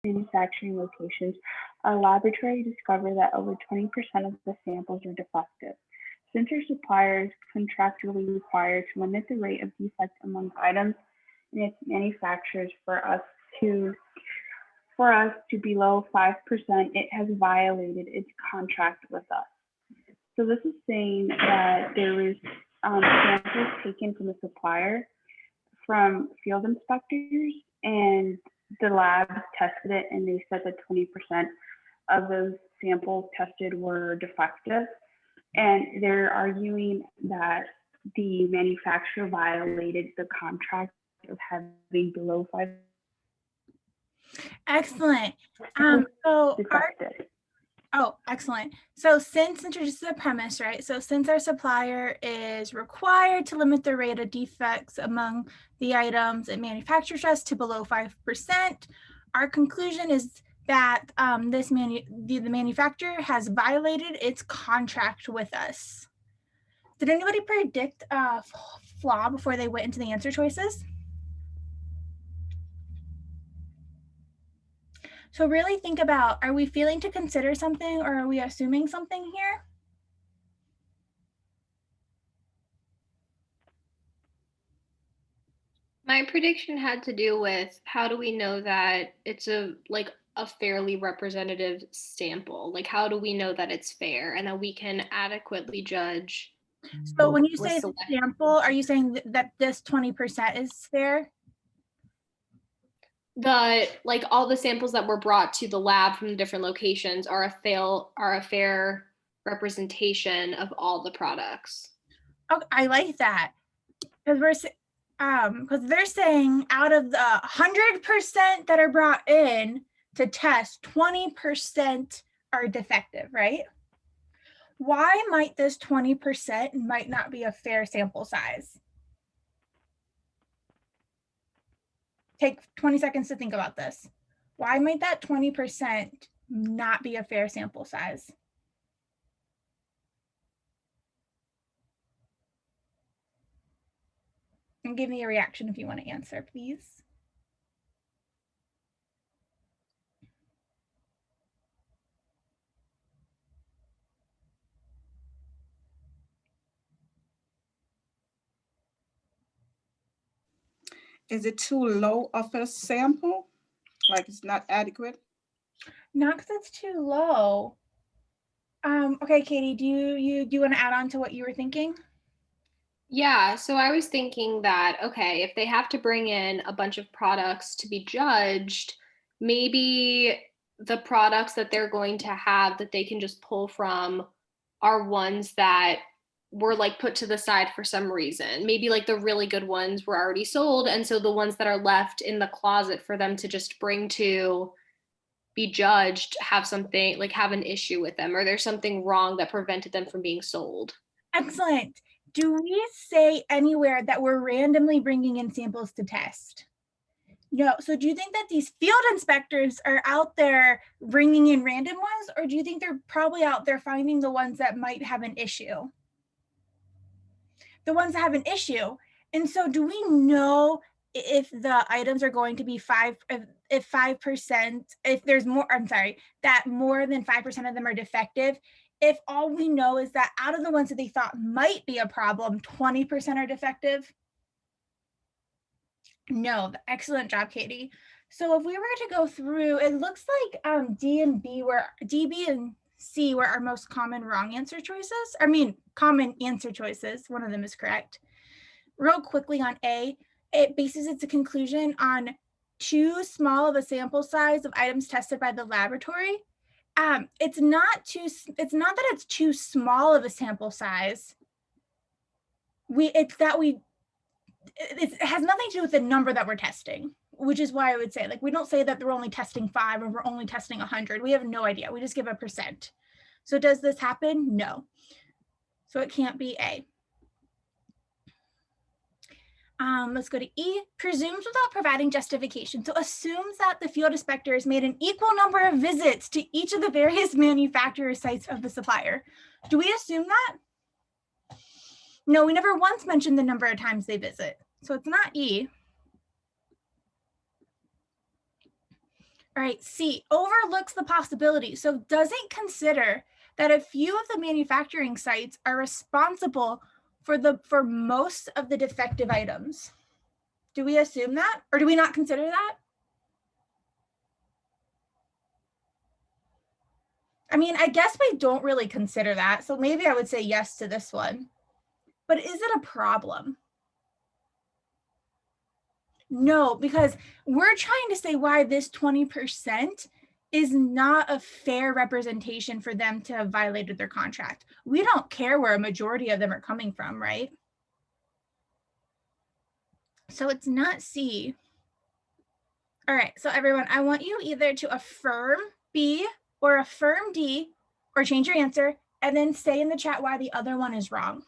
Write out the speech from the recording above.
manufacturing locations, our laboratory discovered that over 20% of the samples are defective. Since our supplier is contractually required to limit the rate of defect among items in its manufacturers for us to below 5%, it has violated its contract with us. So this is saying that there was samples taken from the supplier from field inspectors, and the lab tested it, and they said that 20% of those samples tested were defective. And they're arguing that the manufacturer violated the contract of having below 5%. Excellent. Excellent. So since introduces the premise, right? So since our supplier is required to limit the rate of defects among the items it manufactures us to below 5%, our conclusion is that the manufacturer has violated its contract with us. Did anybody predict flaw before they went into the answer choices? So really think about, are we failing to consider something, or are we assuming something here? My prediction had to do with, how do we know that it's a fairly representative sample? Like, how do we know that it's fair and that we can adequately judge? So when you say it's a sample, are you saying that this 20% is fair? All the samples that were brought to the lab from the different locations are a fair representation of all the products. Okay, I like that, because they're saying out of the 100% that are brought in to test, 20% are defective, right? Why might this 20% might not be a fair sample size? Take 20 seconds to think about this. Why might that 20% not be a fair sample size? And give me a reaction if you want to answer, please. Is it too low of a sample? Like it's not adequate? Not because it's too low. Okay, Katie, do you want to add on to what you were thinking? Yeah, so I was thinking that, okay, if they have to bring in a bunch of products to be judged, maybe the products that they're going to have that they can just pull from are ones that were put to the side for some reason. Maybe the really good ones were already sold, and so the ones that are left in the closet for them to just bring to be judged have something, have an issue with them, or there's something wrong that prevented them from being sold. Excellent. Do we say anywhere that we're randomly bringing in samples to test? No. So do you think that these field inspectors are out there bringing in random ones, or do you think they're probably out there finding the ones that might have an issue? The ones that have an issue. And so do we know if the items are going to be if 5%, if there's more, that more than 5% of them are defective, if all we know is that out of the ones that they thought might be a problem, 20% are defective? No. Excellent job, Katie. So if we were to go through, it looks like D and B B and C were our most common wrong answer choices. Common answer choices. One of them is correct. Real quickly on A, it bases its conclusion on too small of a sample size of items tested by the laboratory. It's not that it's too small of a sample size. It has nothing to do with the number that we're testing, which is why I would say, we don't say that they're only testing 5 or we're only testing 100. We have no idea. We just give a percent. So does this happen? No. So it can't be A. Let's go to E. Presumes without providing justification. So assumes that the field inspectors made an equal number of visits to each of the various manufacturer sites of the supplier. Do we assume that? No, we never once mentioned the number of times they visit. So it's not E. All right, C, overlooks the possibility. So doesn't consider that a few of the manufacturing sites are responsible for most of the defective items. Do we assume that, or do we not consider that? I mean, I guess we don't really consider that. So maybe I would say yes to this one. But is it a problem? No, because we're trying to say why this 20% is not a fair representation for them to have violated their contract. We don't care where a majority of them are coming from, right? So it's not C. All right, so everyone, I want you either to affirm B or affirm D or change your answer and then say in the chat why the other one is wrong.